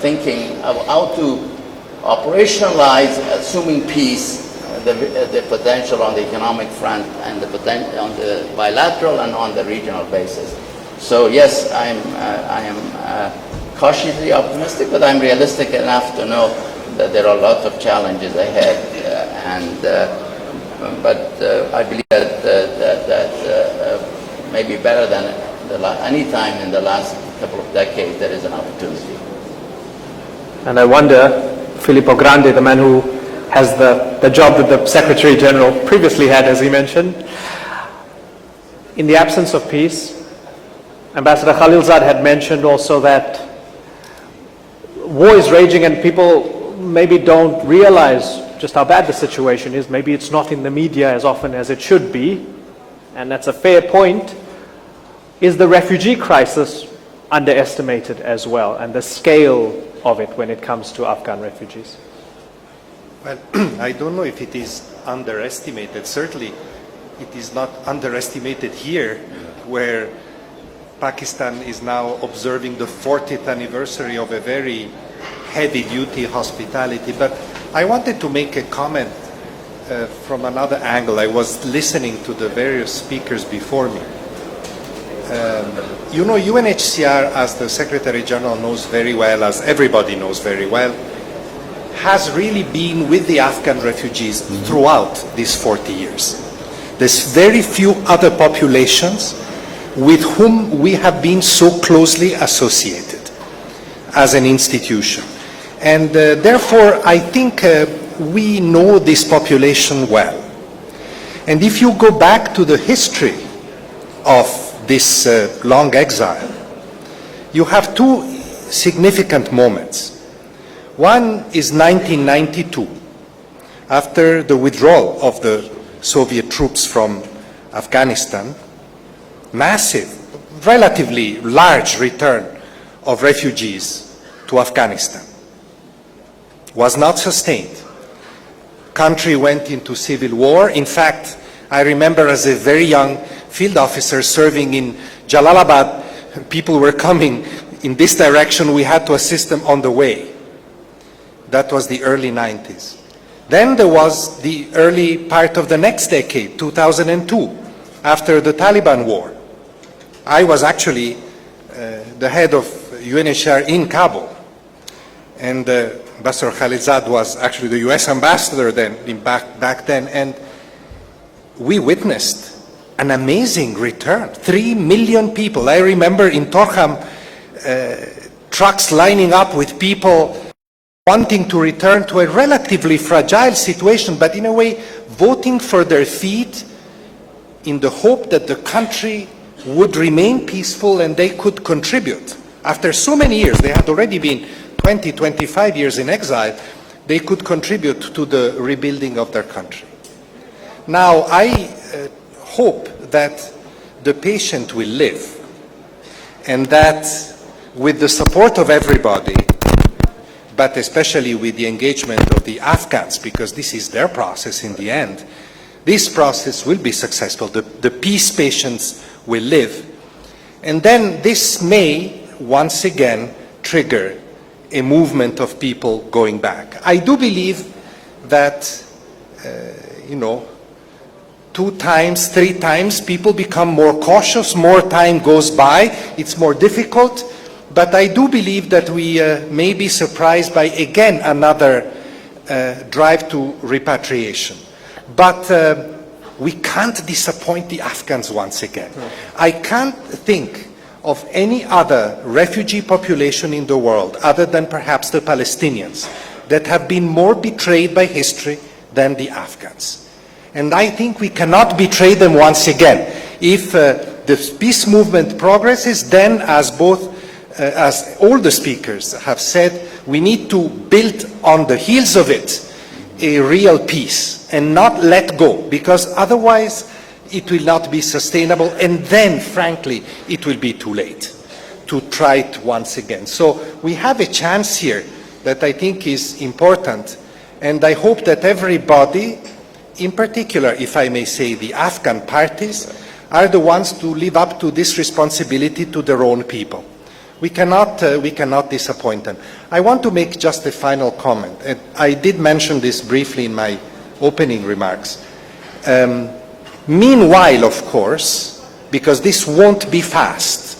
thinking of how to operationalize, assuming peace, the potential on the economic front and the potential on the bilateral and on the regional basis. So yes, I am cautiously optimistic, but I'm realistic enough to know that there are lots of challenges ahead, but I believe that maybe better than any time in the last couple of decades there is an opportunity. And I wonder, Filippo Grandi, the man who has the job that the Secretary General previously had, as he mentioned, in the absence of peace, Ambassador Khalilzad had mentioned also that war is raging and people maybe don't realize just how bad the situation is. Maybe it's not in the media as often as it should be, and that's a fair point. Is the refugee crisis underestimated as well, and the scale of it when it comes to Afghan refugees? Well, I don't know if it is underestimated. Certainly, it is not underestimated here, where Pakistan is now observing the 40th anniversary of a very heavy-duty hospitality. But I wanted to make a comment from another angle. I was listening to the various speakers before me. You know, UNHCR, as the Secretary General knows very well, as everybody knows very well, has really been with the Afghan refugees throughout these 40 years. There's very few other populations with whom we have been so closely associated as an institution. And therefore, I think we know this population well. And if you go back to the history of this long exile, you have two significant moments. One is 1992, after the withdrawal of the Soviet troops from Afghanistan, massive, relatively large return of refugees to Afghanistan was not sustained. Country went into civil war. In fact, I remember as a very young field officer serving in Jalalabad, people were coming in this direction. We had to assist them on the way. That was the early 90s. Then there was the early part of the next decade, 2002, after the Taliban war. I was actually the head of UNHCR in Kabul, and Ambassador Khalilzad was actually the US ambassador then, back then, and we witnessed an amazing return. 3 million people. I remember in Torkham, trucks lining up with people wanting to return to a relatively fragile situation, but in a way voting for their feet in the hope that the country would remain peaceful and they could contribute. After so many years, they had already been 20, 25 years in exile, they could contribute to the rebuilding of their country. Now, I hope that the patient will live, and that with the support of everybody, but especially with the engagement of the Afghans, because this is their process in the end, this process will be successful. The peace patients will live. And then this may, once again, trigger a movement of people going back. I do believe that, 2 times, 3 times, people become more cautious, more time goes by, it's more difficult. But I do believe that we may be surprised by, again, another drive to repatriation. But we can't disappoint the Afghans once again. I can't think of any other refugee population in the world, other than perhaps the Palestinians, that have been more betrayed by history than the Afghans. And I think we cannot betray them once again. If the peace movement progresses, then as all the speakers have said, we need to build on the heels of it a real peace and not let go, because otherwise it will not be sustainable, and then, frankly, it will be too late to try it once again. So we have a chance here that I think is important, and I hope that everybody, in particular, if I may say, the Afghan parties, are the ones to live up to this responsibility to their own people. We cannot disappoint them. I want to make just a final comment. And I did mention this briefly in my opening remarks. Meanwhile, of course, because this won't be fast,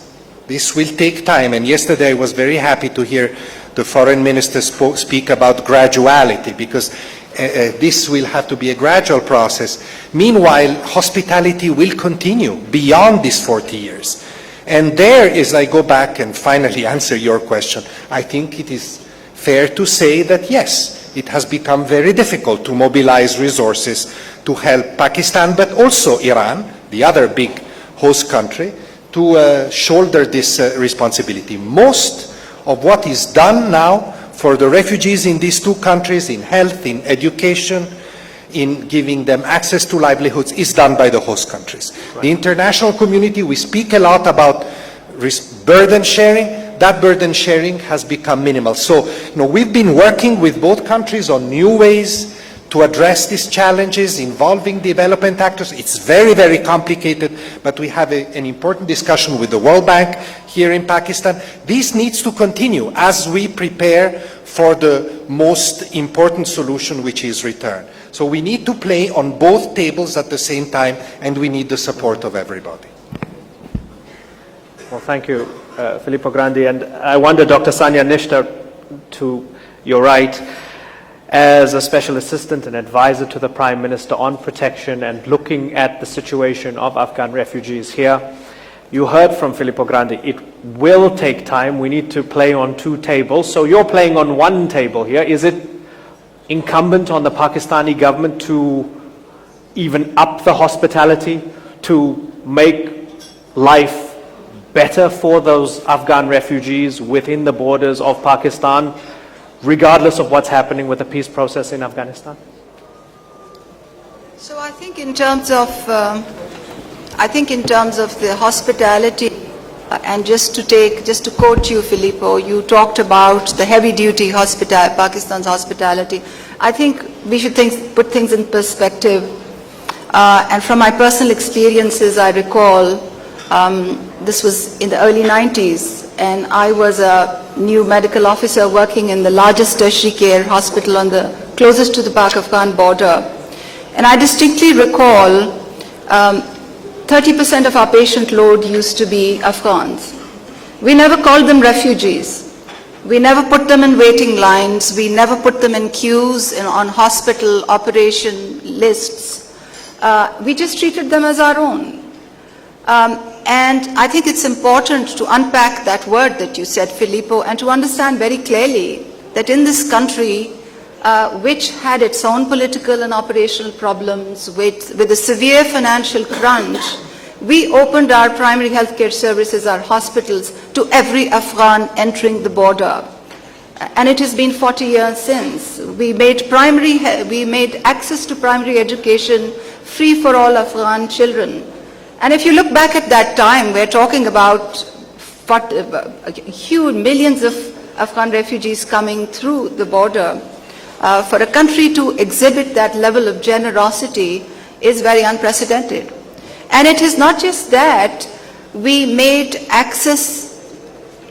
this will take time. And yesterday I was very happy to hear the foreign minister speak about graduality, because this will have to be a gradual process. Meanwhile, hospitality will continue beyond these 40 years. And there, as I go back and finally answer your question, I think it is fair to say that yes, it has become very difficult to mobilize resources to help Pakistan, but also Iran, the other big host country, to shoulder this responsibility. Most of what is done now for the refugees in these two countries, in health, in education, in giving them access to livelihoods, is done by the host countries. Right. The international community, we speak a lot about burden sharing. That burden sharing has become minimal. So, we've been working with both countries on new ways to address these challenges involving development actors. It's very, very complicated, but we have an important discussion with the World Bank here in Pakistan. This needs to continue as we prepare for the most important solution, which is return. So we need to play on both tables at the same time, and we need the support of everybody. Well, thank you, Filippo Grandi. And I wonder, Dr. Sanya Nishtar, to your right, as a special assistant and advisor to the Prime Minister on protection and looking at the situation of Afghan refugees here, you heard from Filippo Grandi, it will take time. We need to play on two tables. So you're playing on one table here. Is it incumbent on the Pakistani government to even up the hospitality, to make life better for those Afghan refugees within the borders of Pakistan, regardless of what's happening with the peace process in Afghanistan? So I think in terms of the hospitality, and just to quote you, Filippo, you talked about the heavy-duty Pakistan's hospitality. I think we should put things in perspective. And from my personal experiences, I recall this was in the early 90s, and I was a new medical officer working in the largest tertiary care hospital closest to the Pak-Afghan border. And I distinctly recall 30% of our patient load used to be Afghans. We never called them refugees. We never put them in waiting lines. We never put them in queues on hospital operation lists. We just treated them as our own. And I think it's important to unpack that word that you said, Filippo, and to understand very clearly that in this country, which had its own political and operational problems, with a severe financial crunch, we opened our primary healthcare services, our hospitals, to every Afghan entering the border. And it has been 40 years since. We made access to primary education free for all Afghan children. And if you look back at that time, we're talking about huge millions of Afghan refugees coming through the border. For a country to exhibit that level of generosity is very unprecedented. And it is not just that, we made access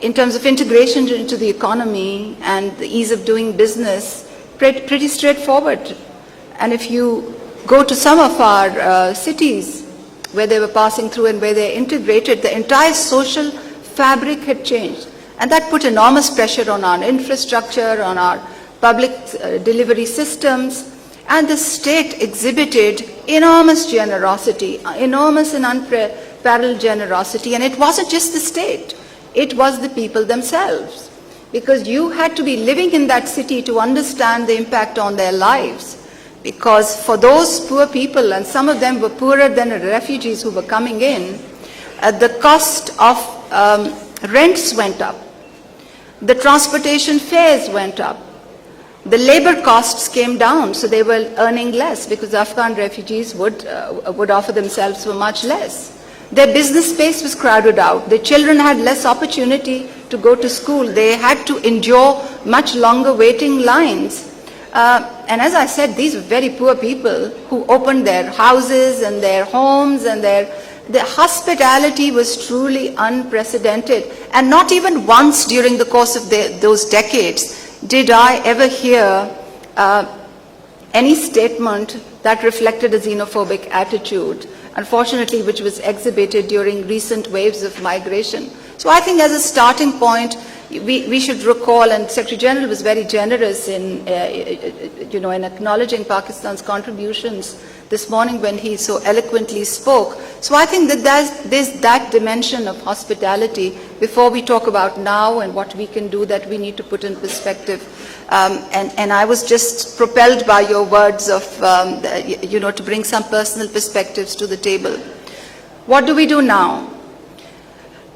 in terms of integration into the economy and the ease of doing business pretty straightforward. And if you go to some of our cities where they were passing through and where they integrated, the entire social fabric had changed. And that put enormous pressure on our infrastructure, on our public delivery systems, and the state exhibited enormous generosity, enormous and unparalleled generosity. And it wasn't just the state, it was the people themselves. Because you had to be living in that city to understand the impact on their lives. Because for those poor people, and some of them were poorer than the refugees who were coming in, the cost of rents went up, the transportation fares went up, the labor costs came down, so they were earning less because Afghan refugees would offer themselves for much less. Their business space was crowded out. The children had less opportunity to go to school. They had to endure much longer waiting lines. And as I said, these were very poor people who opened their houses and their homes and their the hospitality was truly unprecedented, and not even once during the course of those decades did I ever hear any statement that reflected a xenophobic attitude, unfortunately, which was exhibited during recent waves of migration. So I think as a starting point, we should recall, and Secretary General was very generous in, in acknowledging Pakistan's contributions this morning when he so eloquently spoke. So I think that there's that dimension of hospitality before we talk about now and what we can do that we need to put in perspective. And I was just propelled by your words of, to bring some personal perspectives to the table. What do we do now?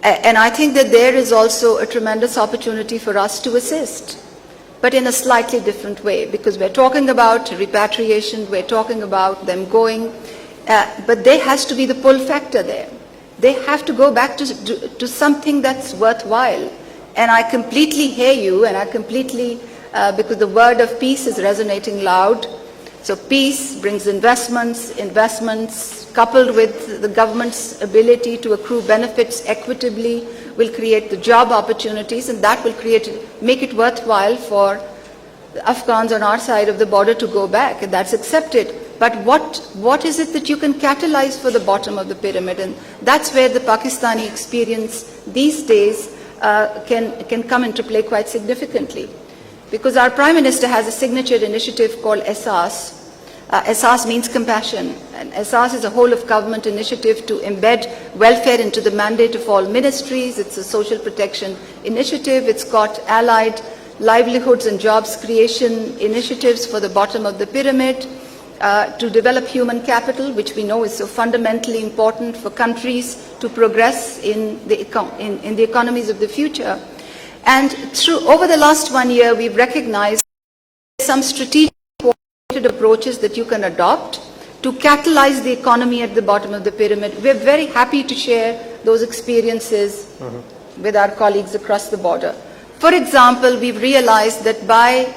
And I think that there is also a tremendous opportunity for us to assist, but in a slightly different way, because we're talking about repatriation, we're talking about them going, but there has to be the pull factor there. They have to go back to something that's worthwhile. And I completely hear you, and I completely, because the word of peace is resonating loud. So peace brings investments coupled with the government's ability to accrue benefits equitably will create the job opportunities, and that will make it worthwhile for the Afghans on our side of the border to go back, and that's accepted. But what is it that you can catalyze for the bottom of the pyramid? And that's where the Pakistani experience these days can come into play quite significantly. Because our Prime Minister has a signature initiative called ESAS. ESAS means compassion, and ESAS is a whole-of-government initiative to embed welfare into the mandate of all ministries. It's a social protection initiative. It's got allied livelihoods and jobs creation initiatives for the bottom of the pyramid, to develop human capital, which we know is so fundamentally important for countries to progress in the economies of the future. And over the last 1 year, we've recognized some strategic approaches that you can adopt to catalyze the economy at the bottom of the pyramid. We're very happy to share those experiences with our colleagues across the border. For example, we've realized that by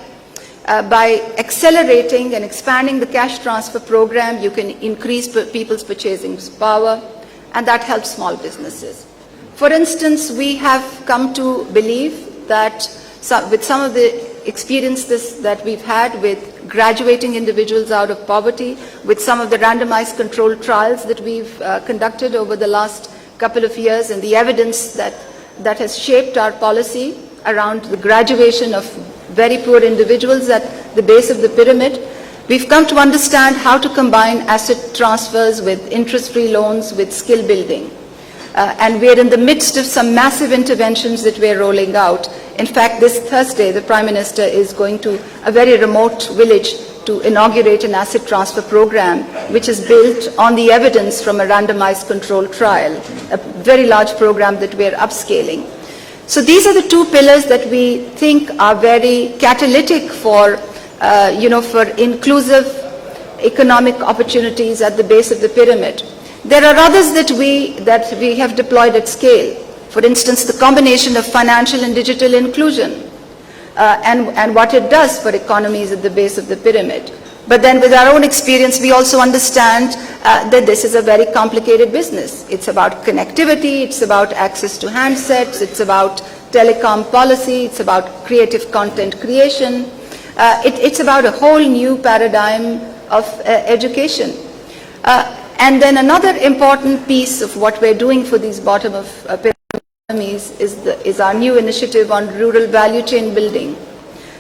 accelerating and expanding the cash transfer program, you can increase people's purchasing power, and that helps small businesses. For instance, we have come to believe that with some of the experiences that we've had with graduating individuals out of poverty, with some of the randomized controlled trials that we've conducted over the last couple of years, and the evidence that has shaped our policy around the graduation of very poor individuals at the base of the pyramid, we've come to understand how to combine asset transfers with interest-free loans with skill building. And we're in the midst of some massive interventions that we're rolling out. In fact, this Thursday, the Prime Minister is going to a very remote village to inaugurate an asset transfer program, which is built on the evidence from a randomized controlled trial, a very large program that we're upscaling. So these are the two pillars that we think are very catalytic for, for inclusive economic opportunities at the base of the pyramid. There are others that we have deployed at scale. For instance, the combination of financial and digital inclusion and what it does for economies at the base of the pyramid. But then with our own experience, we also understand that this is a very complicated business. It's about connectivity, it's about access to handsets, it's about telecom policy, it's about creative content creation. It's about a whole new paradigm of education. And then another important piece of what we're doing for these bottom of pyramid economies is our new initiative on rural value chain building,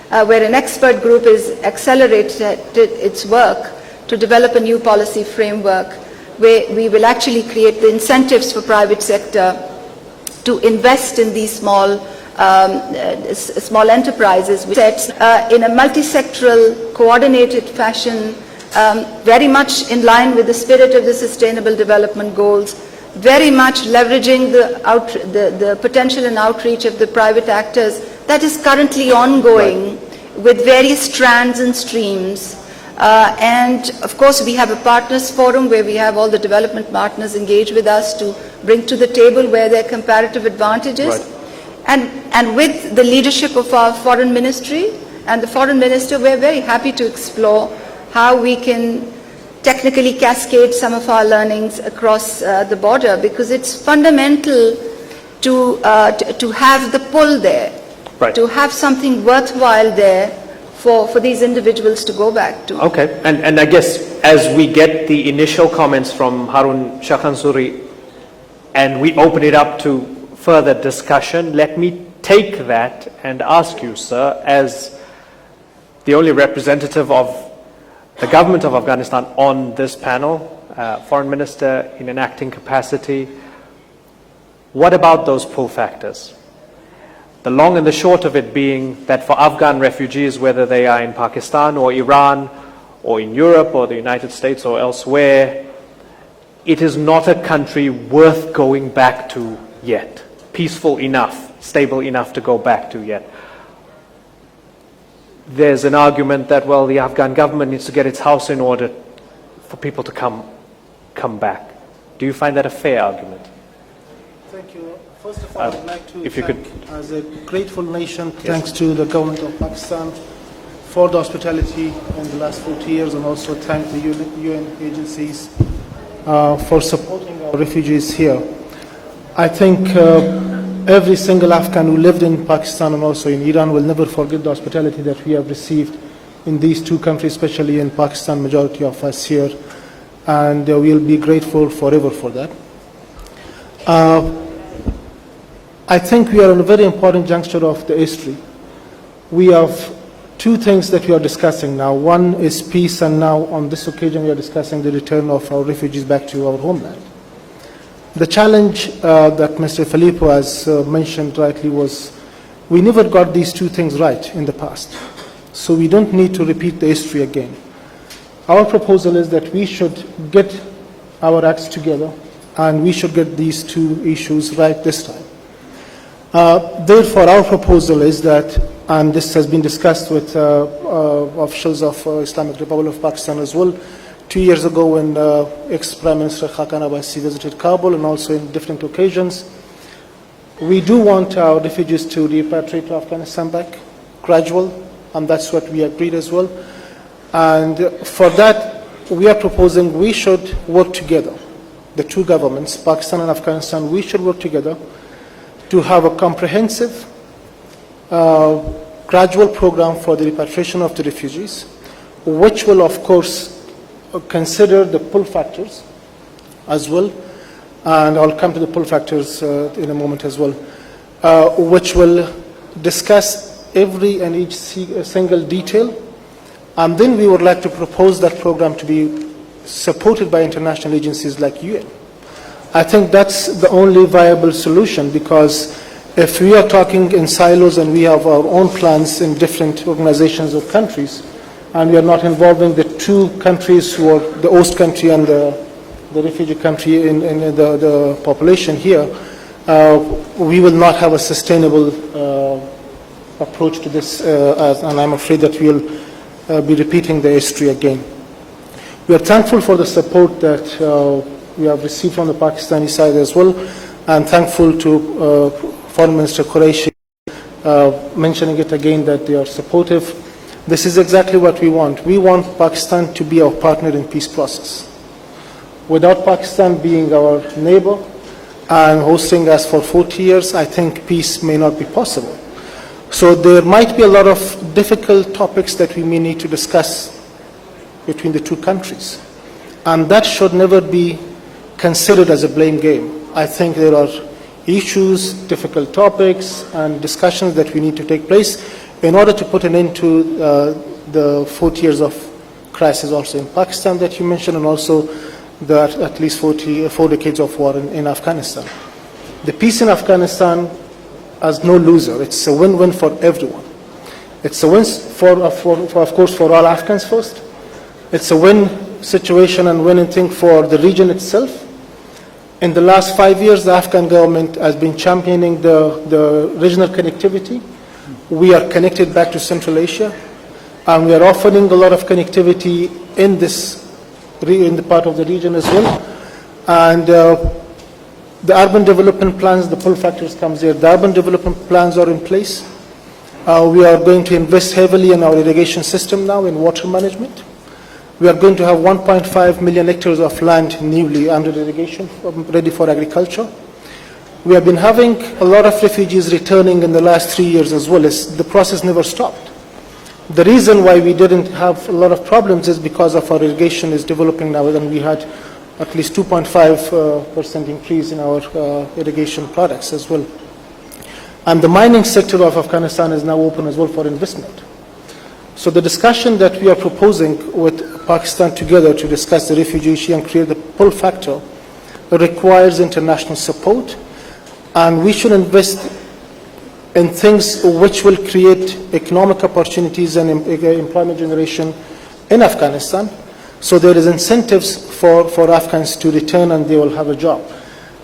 where an expert group is accelerated its work to develop a new policy framework where we will actually create the incentives for private sector to invest in these small enterprises, which sets in a multi-sectoral, coordinated fashion, very much in line with the spirit of the Sustainable Development Goals, very much leveraging the potential and outreach of the private actors that is currently ongoing with various strands and streams. And of course, we have a partners forum where we have all the development partners engage with us to bring to the table where their comparative advantages. And with the leadership of our foreign ministry and the foreign minister, we're very happy to explore how we can technically cascade some of our learnings across the border, because it's fundamental to have the pull there, Right. to have something worthwhile there for these individuals to go back to. Okay, and I guess as we get the initial comments from Harun Shakhansuri and we open it up to further discussion, let me take that and ask you, sir, as the only representative of the government of Afghanistan on this panel, Foreign Minister in an acting capacity, what about those pull factors? The long and the short of it being that for Afghan refugees, whether they are in Pakistan or Iran or in Europe or the United States or elsewhere, it is not a country worth going back to yet, peaceful enough, stable enough to go back to yet. There's an argument that, well, the Afghan government needs to get its house in order for people to come back. Do you find that a fair argument? Thank you. First of all, I'd like to if you thank, as a grateful nation, thanks to the government of Pakistan for the hospitality in the last 40 years, and also thank the UN agencies for supporting our refugees here. I think every single Afghan who lived in Pakistan and also in Iran will never forget the hospitality that we have received in these two countries, especially in Pakistan, majority of us here, and we'll be grateful forever for that. I think we are in a very important juncture of the history. We have two things that we are discussing now. One is peace, and now on this occasion we are discussing the return of our refugees back to our homeland. The challenge that Mr. Filippo has mentioned rightly was we never got these two things right in the past. So we don't need to repeat the history again. Our proposal is that we should get our acts together and we should get these two issues right this time. Therefore, our proposal is that, and this has been discussed with officials of Islamic Republic of Pakistan as well, 2 years ago when ex-Prime Minister Hakan Abbasi visited Kabul and also in different occasions. We do want our refugees to repatriate to Afghanistan back, gradual, and that's what we agreed as well. And for that, we are proposing we should work together. The two governments, Pakistan and Afghanistan, we should work together to have a comprehensive, gradual program for the repatriation of the refugees, which will, of course, consider the pull factors as well, and I'll come to the pull factors in a moment as well, which will discuss every and each single detail, and then we would like to propose that program to be supported by international agencies like UN. I think that's the only viable solution, because if we are talking in silos and we have our own plans in different organizations or countries, and we are not involving the two countries who are the host country and the refugee country in the population here, we will not have a sustainable approach to this, and I'm afraid that we will be repeating the history again. We are thankful for the support that we have received from the Pakistani side as well, and thankful to Foreign Minister Qureshi mentioning it again that they are supportive. This is exactly what we want. We want Pakistan to be our partner in peace process. Without Pakistan being our neighbor and hosting us for 40 years, I think peace may not be possible. So there might be a lot of difficult topics that we may need to discuss between the two countries. And that should never be considered as a blame game. I think there are issues, difficult topics, and discussions that we need to take place in order to put an end to the 40 years of crisis also in Pakistan that you mentioned, and also the at least 4 decades of war in Afghanistan. The peace in Afghanistan has no loser. It's a win-win for everyone. It's a win of course, for all Afghans first. It's a win situation and winning thing for the region itself. In the last 5 years, the Afghan government has been championing the regional connectivity. We are connected back to Central Asia, and we are offering a lot of connectivity in the part of the region as well. And the urban development plans, the pull factors comes there. The urban development plans are in place. We are going to invest heavily in our irrigation system now, in water management. We are going to have 1.5 million hectares of land newly under irrigation, ready for agriculture. We have been having a lot of refugees returning in the last 3 years as well. As the process never stopped. The reason why we didn't have a lot of problems is because of our irrigation is developing now, and we had at least 2.5% increase in our irrigation products as well. And the mining sector of Afghanistan is now open as well for investment. So the discussion that we are proposing with Pakistan together to discuss the refugee issue and create the pull factor requires international support, and we should invest in things which will create economic opportunities and employment generation in Afghanistan. So there is incentives for Afghans to return and they will have a job.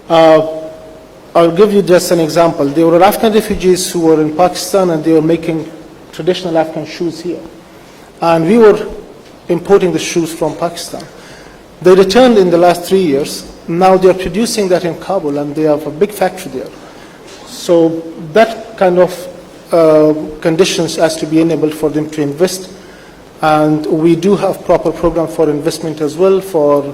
I'll give you just an example. There were Afghan refugees who were in Pakistan and they were making traditional Afghan shoes here. And we were importing the shoes from Pakistan. They returned in the last 3 years. Now they are producing that in Kabul and they have a big factory there. So that kind of conditions has to be enabled for them to invest. And we do have proper program for investment as well, for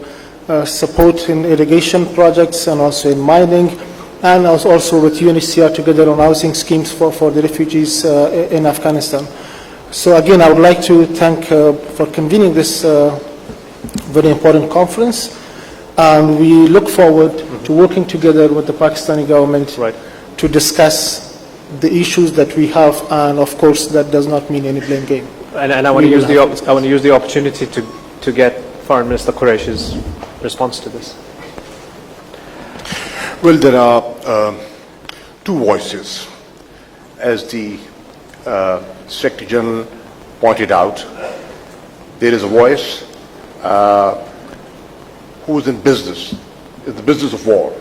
support in irrigation projects and also in mining, and also with UNHCR together on housing schemes for the refugees in Afghanistan. So again, I would like to thank for convening this very important conference. And we look forward to working together with the Pakistani government to discuss the issues that we have, and of course that does not mean any blame game. And I want to use the opportunity to get Foreign Minister Qureshi's response to this. Well, there are two voices. As the Secretary General pointed out, there is a voice who is in business, is the business of war,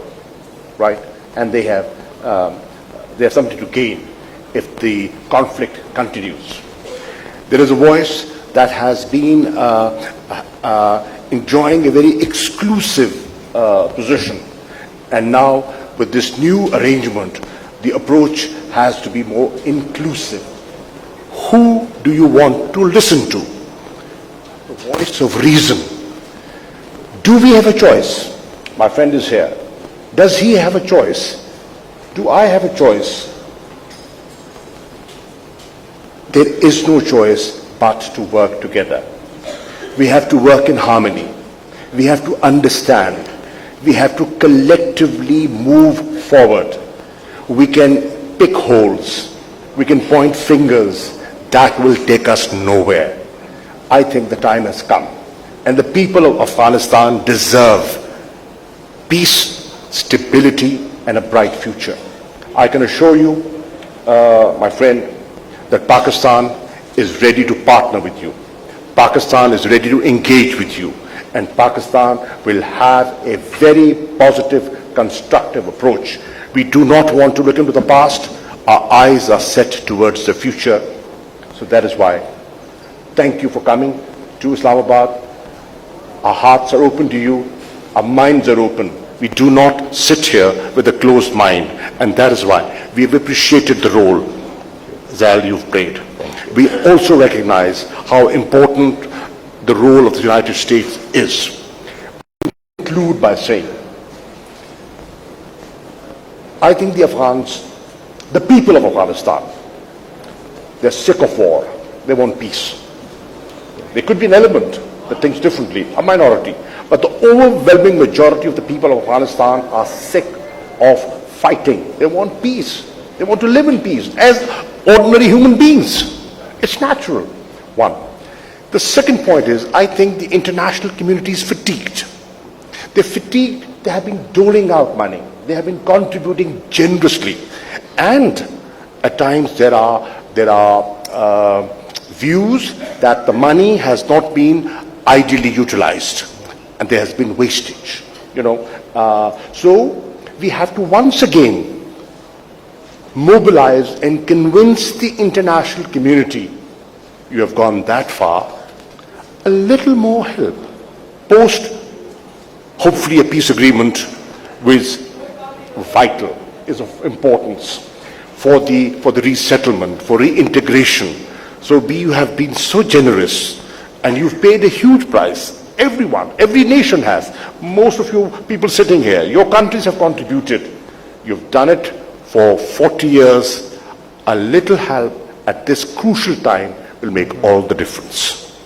right? And they have something to gain if the conflict continues. There is a voice that has been enjoying a very exclusive position, and now with this new arrangement, the approach has to be more inclusive. Who do you want to listen to? The voice of reason. Do we have a choice? My friend is here. Does he have a choice? Do I have a choice? There is no choice but to work together. We have to work in harmony. We have to understand. We have to collectively move forward. We can pick holes. We can point fingers. That will take us nowhere. I think the time has come. And the people of Afghanistan deserve peace, stability, and a bright future. I can assure you, my friend, that Pakistan is ready to partner with you. Pakistan is ready to engage with you. And Pakistan will have a very positive, constructive approach. We do not want to look into the past. Our eyes are set towards the future. So that is why. Thank you for coming to Islamabad. Our hearts are open to you. Our minds are open. We do not sit here with a closed mind. And that is why we have appreciated the role, Zal, you've played. We also recognize how important the role of the United States is. I conclude by saying, I think the Afghans, the people of Afghanistan, they're sick of war. They want peace. There could be an element that thinks differently, a minority. But the overwhelming majority of the people of Afghanistan are sick of fighting. They want peace. They want to live in peace as ordinary human beings. It's natural. One. The second point is, I think the international community is fatigued. They're fatigued. They have been doling out money. They have been contributing generously. And at times there are views that the money has not been ideally utilized. And there has been wastage. So we have to once again mobilize and convince the international community, you have gone that far, a little more help. Post, hopefully, a peace agreement is vital, is of importance for the resettlement, for reintegration. So you have been so generous And you've paid a huge price. Everyone, every nation has. Most of you people sitting here, your countries have contributed. You've done it for 40 years. A little help at this crucial time will make all the difference.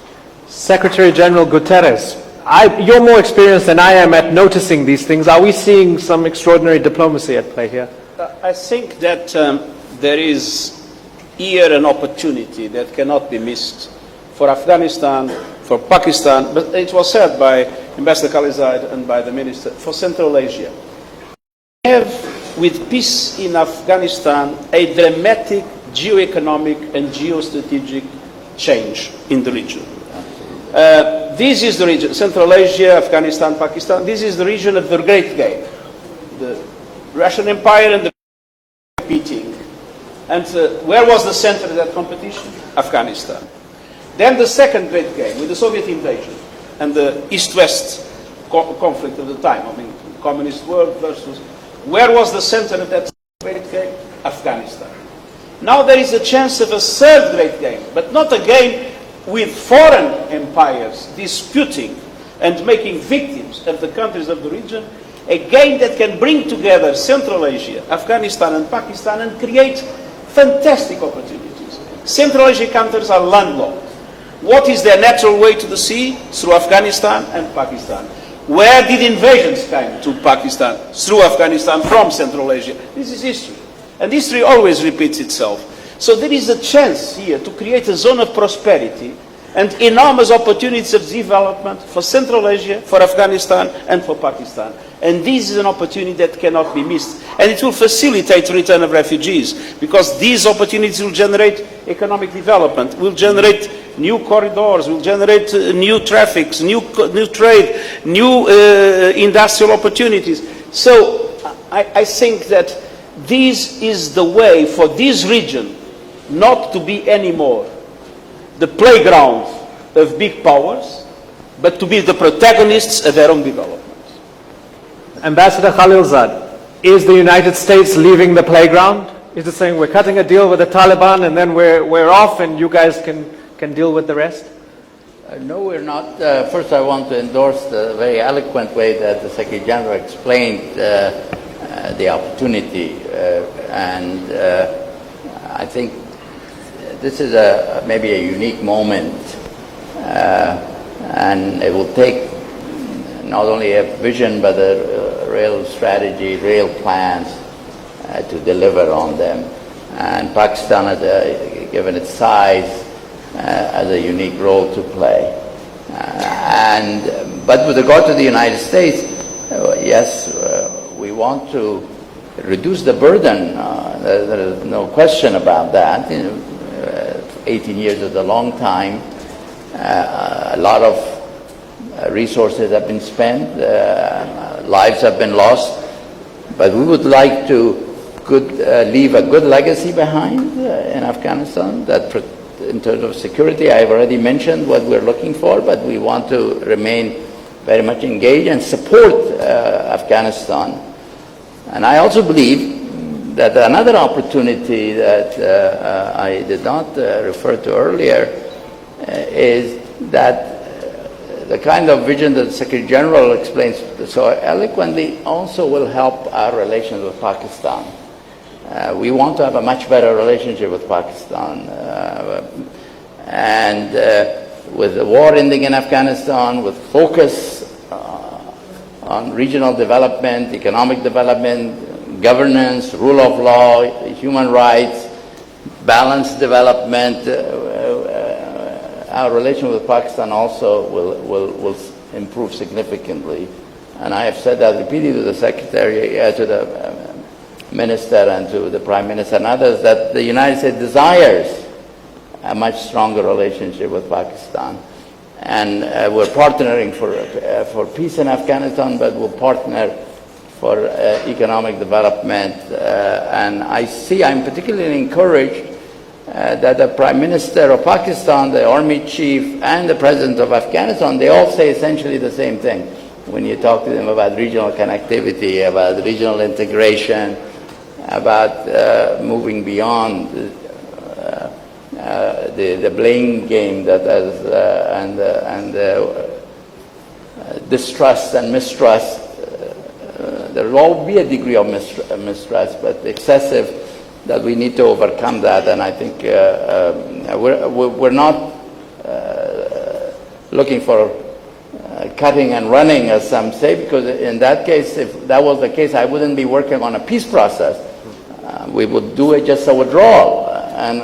Secretary General Guterres, you're more experienced than I am at noticing these things. Are we seeing some extraordinary diplomacy at play here? I think that there is here an opportunity that cannot be missed for Afghanistan, for Pakistan, but it was said by Ambassador Khalizad and by the Minister, for Central Asia. We have, with peace in Afghanistan, a dramatic geo-economic and geostrategic change in the region. This is the region, Central Asia, Afghanistan, Pakistan, this is the region of the Great Game. The Russian Empire and the competing. And where was the center of that competition? Afghanistan. Then the second great game with the Soviet invasion and the East-West conflict of the time. I mean, communist world versus... Where was the center of that great game? Afghanistan. Now there is a chance of a third great game, but not a game with foreign empires disputing and making victims of the countries of the region, a game that can bring together Central Asia, Afghanistan and Pakistan and create fantastic opportunities. Central Asian countries are landlocked. What is their natural way to the sea? Through Afghanistan and Pakistan. Where did invasions come to Pakistan? Through Afghanistan from Central Asia. This is history. And history always repeats itself. So there is a chance here to create a zone of prosperity and enormous opportunities of development for Central Asia, for Afghanistan and for Pakistan. And this is an opportunity that cannot be missed. And it will facilitate the return of refugees because these opportunities will generate economic development, will generate new corridors, will generate new traffics, new trade, new industrial opportunities. So I think that this is the way for this region not to be anymore the playground of big powers, but to be the protagonists of their own development. Ambassador Khalilzad, is the United States leaving the playground? Is it saying we're cutting a deal with the Taliban and then we're off and you guys can deal with the rest? No, we're not. First, I want to endorse the very eloquent way that the Secretary General explained the opportunity. I think this is maybe a unique moment, and it will take not only a vision but a real strategy, real plans to deliver on them. And Pakistan, given its size, has a unique role to play. But with regard to the United States, yes, we want to reduce the burden. There is no question about that. 18 years is a long time. A lot of resources have been spent. Lives have been lost. But we would like to leave a good legacy behind in Afghanistan. That in terms of security, I've already mentioned what we're looking for, but we want to remain very much engaged and support Afghanistan. And I also believe that another opportunity that I did not refer to earlier is that the kind of vision that the Secretary General explains so eloquently also will help our relations with Pakistan. We want to have a much better relationship with Pakistan. With the war ending in Afghanistan, with focus on regional development, economic development, governance, rule of law, human rights, balanced development, our relation with Pakistan also will improve significantly. And I have said that repeatedly to the Secretary, to the Minister and to the Prime Minister and others, that the United States desires a much stronger relationship with Pakistan. And we're partnering for peace in Afghanistan, but we'll partner for economic development. And I'm particularly encouraged that the Prime Minister of Pakistan, the Army Chief, and the President of Afghanistan, they all say essentially the same thing. When you talk to them about regional connectivity, about regional integration, about moving beyond the blame game that and distrust and mistrust. There will always be a degree of mistrust, but excessive, that we need to overcome that. And I think we're not looking for cutting and running, as some say, because in that case, if that was the case, I wouldn't be working on a peace process. We would do it just a withdrawal, and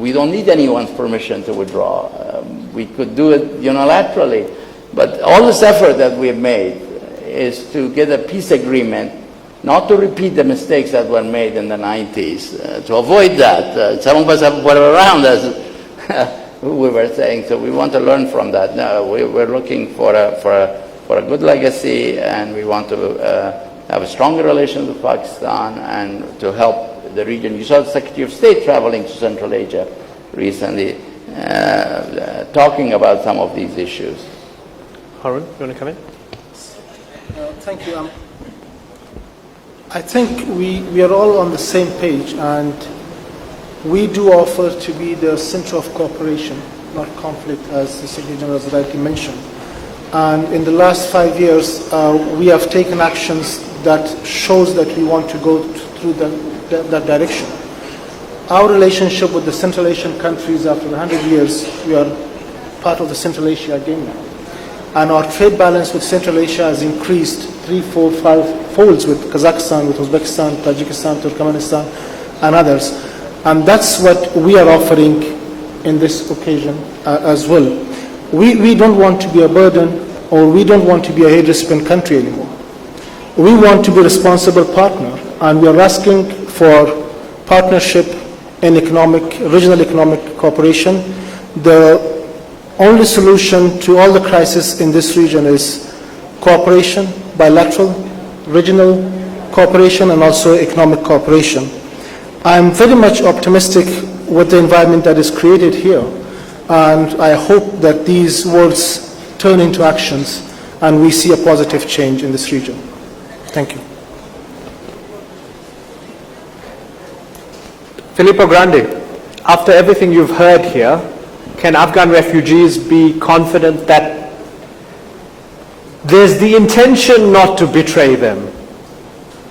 we don't need anyone's permission to withdraw. We could do it unilaterally, but all this effort that we have made is to get a peace agreement, not to repeat the mistakes that were made in the 90s, to avoid that. Some of us were around us. We were saying, so we want to learn from that. No, we're looking for a good legacy, and we want to have a stronger relation with Pakistan and to help the region. You saw the Secretary of State traveling to Central Asia recently, talking about some of these issues. Harun, you want to come in? Thank you. I think we are all on the same page, and we do offer to be the center of cooperation, not conflict, as the Secretary General has rightly mentioned. And in the last 5 years, we have taken actions that shows that we want to go through that direction. Our relationship with the Central Asian countries, after 100 years, we are part of the Central Asia again now. And our trade balance with Central Asia has increased 3, 4, 5 folds with Kazakhstan, with Uzbekistan, Tajikistan, Turkmenistan, and others. And that's what we are offering in this occasion as well. We don't want to be a burden, or we don't want to be a hate recipient country anymore. We want to be a responsible partner, and we are asking for partnership in regional economic cooperation. The only solution to all the crises in this region is cooperation, bilateral, regional cooperation, and also economic cooperation. I'm very much optimistic with the environment that is created here, and I hope that these words turn into actions and we see a positive change in this region. Thank you. Filippo Grandi, after everything you've heard here, can Afghan refugees be confident that there's the intention not to betray them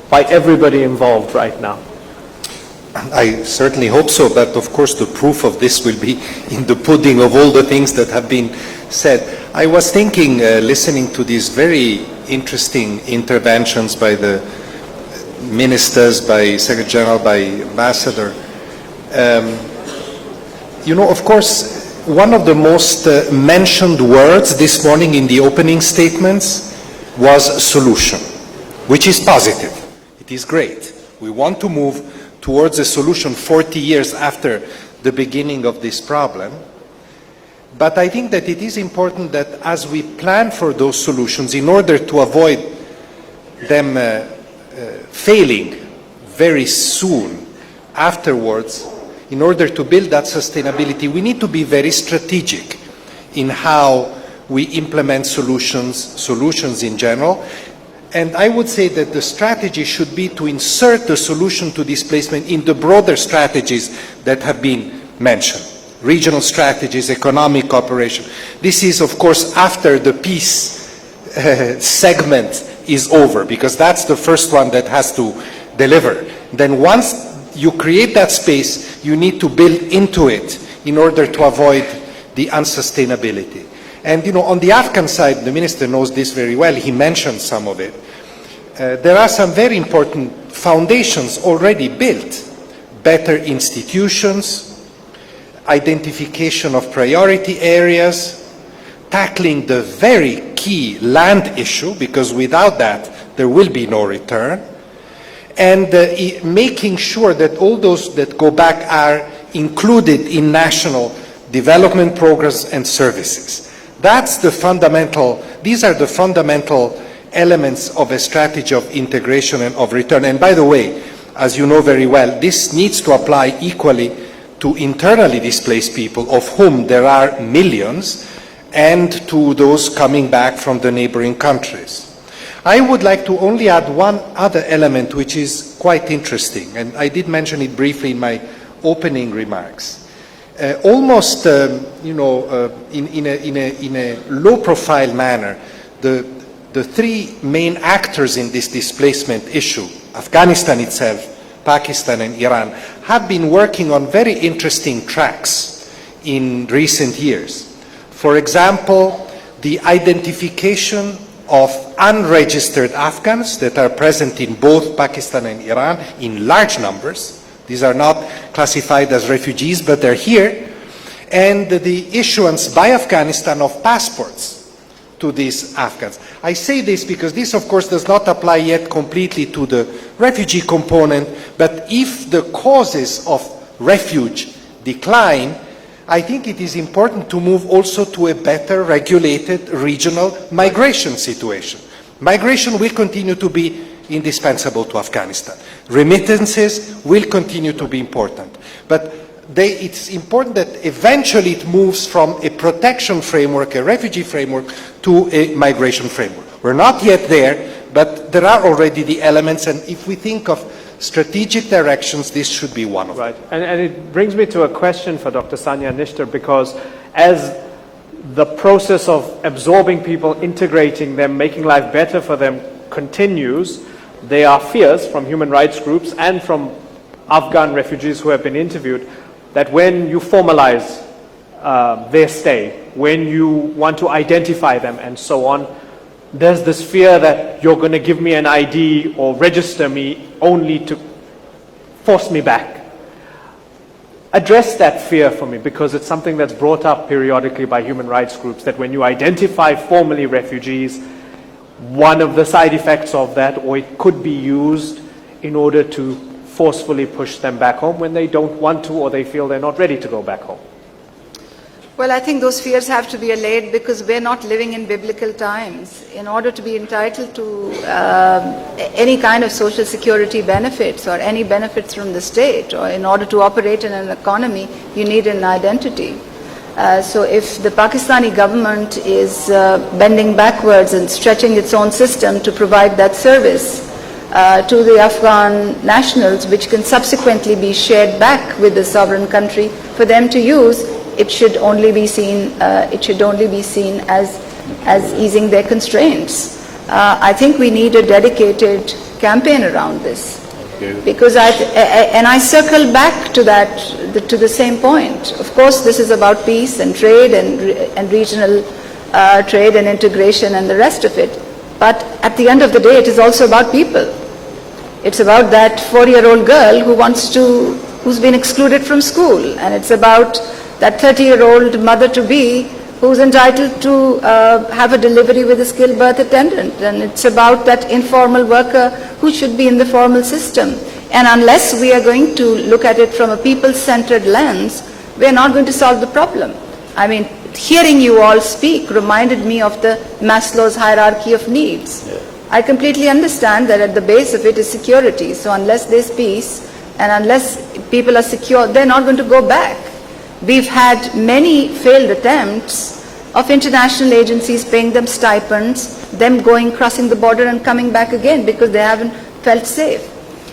by everybody involved right now? I certainly hope so, but of course the proof of this will be in the pudding of all the things that have been said. I was thinking, listening to these very interesting interventions by the ministers, by Secretary General, by Ambassador. Of course, one of the most mentioned words this morning in the opening statements was solution, which is positive. It is great. We want to move towards a solution 40 years after the beginning of this problem. But I think that it is important that as we plan for those solutions, in order to avoid them failing very soon afterwards, in order to build that sustainability, we need to be very strategic in how we implement solutions in general. And I would say that the strategy should be to insert the solution to displacement in the broader strategies that have been mentioned. Regional strategies, economic cooperation. This is, of course, after the peace segment is over, because that's the first one that has to deliver. Then once you create that space, you need to build into it in order to avoid the unsustainability. And, on the Afghan side, the minister knows this very well, he mentioned some of it. There are some very important foundations already built. Better institutions, identification of priority areas, tackling the very key land issue, because without that, there will be no return, and making sure that all those that go back are included in national development programs and services. These are the fundamental elements of a strategy of integration and of return. And by the way, as you know very well, this needs to apply equally to internally displaced people, of whom there are millions, and to those coming back from the neighboring countries. I would like to only add one other element which is quite interesting, and I did mention it briefly in my opening remarks. almost, in a low-profile manner, the three main actors in this displacement issue, Afghanistan itself, Pakistan and Iran, have been working on very interesting tracks in recent years. For example, the identification of unregistered Afghans that are present in both Pakistan and Iran in large numbers. These are not classified as refugees, but they're here. And the issuance by Afghanistan of passports to these Afghans. I say this because this, of course, does not apply yet completely to the refugee component, but if the causes of refuge decline, I think it is important to move also to a better regulated regional migration situation. Migration will continue to be indispensable to Afghanistan. Remittances will continue to be important. But it's important that eventually it moves from a protection framework, a refugee framework, to a migration framework. We're not yet there, but there are already the elements, and if we think of strategic directions, this should be one of them. Right, and it brings me to a question for Dr. Sanya Nishtar, because as the process of absorbing people, integrating them, making life better for them continues, there are fears from human rights groups and from Afghan refugees who have been interviewed that when you formalize their stay, when you want to identify them and so on, there's this fear that you're going to give me an ID or register me only to force me back. Address that fear for me, because it's something that's brought up periodically by human rights groups, that when you identify formally refugees, one of the side effects of that, or it could be used in order to forcefully push them back home when they don't want to or they feel they're not ready to go back home. Well, I think those fears have to be allayed because we're not living in biblical times. In order to be entitled to any kind of social security benefits or any benefits from the state, or in order to operate in an economy, you need an identity. So if the Pakistani government is bending backwards and stretching its own system to provide that service to the Afghan nationals, which can subsequently be shared back with the sovereign country for them to use, it should only be seen. As easing their constraints. I think we need a dedicated campaign around this, because I circle back to that, to the same point. Of course, this is about peace and trade and regional trade and integration and the rest of it. But at the end of the day, it is also about people. It's about that 4-year-old girl who's been excluded from school, and it's about that 30-year-old mother-to-be who's entitled to have a delivery with a skilled birth attendant. And it's about that informal worker who should be in the formal system. And unless we are going to look at it from a people-centered lens, we're not going to solve the problem. I mean, hearing you all speak reminded me of the Maslow's hierarchy of needs. Yeah. I completely understand that at the base of it is security. So unless there's peace and unless people are secure, they're not going to go back. We've had many failed attempts of international agencies paying them stipends, them crossing the border and coming back again because they haven't felt safe.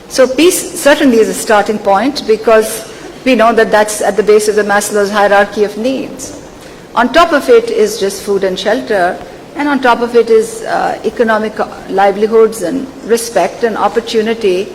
So peace certainly is a starting point, because we know that that's at the base of the Maslow's hierarchy of needs. On top of it is just food and shelter, and on top of it is economic livelihoods and respect and opportunity.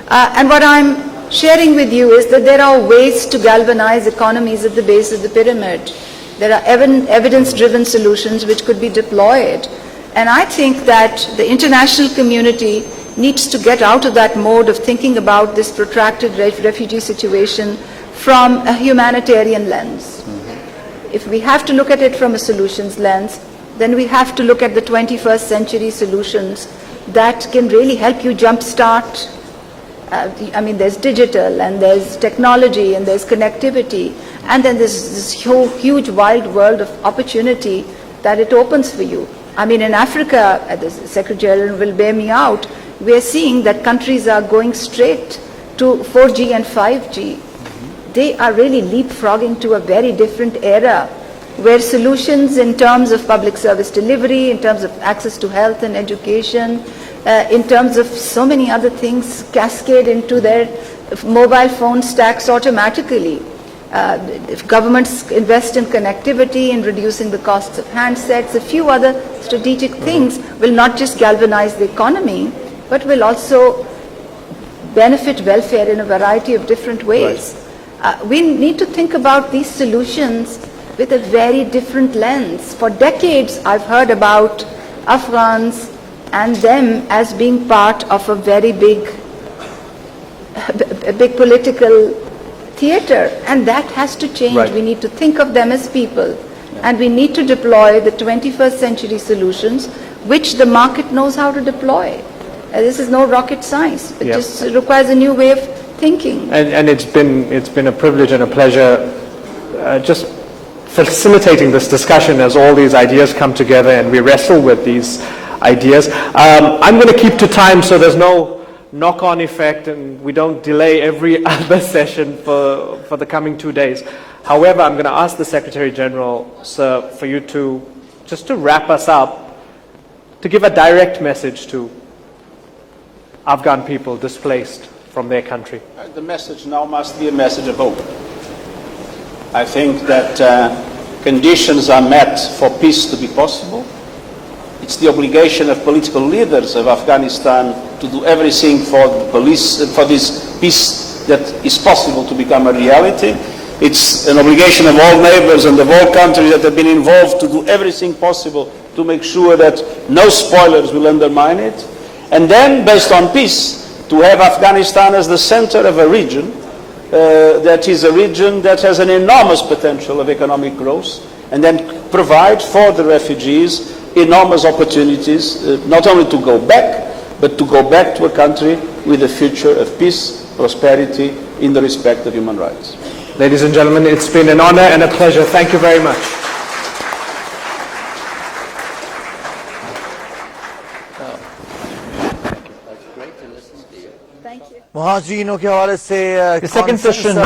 And what I'm sharing with you is that there are ways to galvanize economies at the base of the pyramid. There are evidence-driven solutions which could be deployed. And I think that the international community needs to get out of that mode of thinking about this protracted refugee situation from a humanitarian lens. Mm-hmm. If we have to look at it from a solutions lens, then we have to look at the 21st century solutions that can really help you jumpstart. I mean, there's digital, and there's technology, and there's connectivity, and then there's this huge wild world of opportunity that it opens for you. I mean, in Africa, the Secretary General will bear me out, we are seeing that countries are going straight to 4G and 5G. Mm-hmm. They are really leapfrogging to a very different era, where solutions in terms of public service delivery, in terms of access to health and education, in terms of so many other things cascade into their mobile phone stacks automatically. If governments invest in connectivity, in reducing the costs of handsets, a few other strategic things will not just galvanize the economy, but will also benefit welfare in a variety of different ways. We need to think about these solutions with a very different lens. For decades, I've heard about Afghans and them as being part of a very big political theater, and that has to change. Right. We need to think of them as people, and we need to deploy the 21st century solutions which the market knows how to deploy. This is no rocket science. It just requires a new way of thinking. And it's been a privilege and a pleasure just facilitating this discussion as all these ideas come together and we wrestle with these ideas. I'm going to keep to time so there's no knock-on effect and we don't delay every other session for the coming 2 days. However, I'm going to ask the Secretary General, sir, for you to just to wrap us up, to give a direct message to Afghan people displaced from their country. The message now must be a message of hope. I think that conditions are met for peace to be possible. It's the obligation of political leaders of Afghanistan to do everything for this peace that is possible to become a reality. It's an obligation of all neighbors and of all countries that have been involved to do everything possible to make sure that no spoilers will undermine it. And then, based on peace, to have Afghanistan as the center of a region that is a region that has an enormous potential of economic growth, and then provide for the refugees enormous opportunities, not only to go back, but to go back to a country with a future of peace, prosperity, in the respect of human rights. Ladies and gentlemen, it's been an honor and a pleasure. Thank you very much. Thank you. मुहाजिरों के हवाले से The second session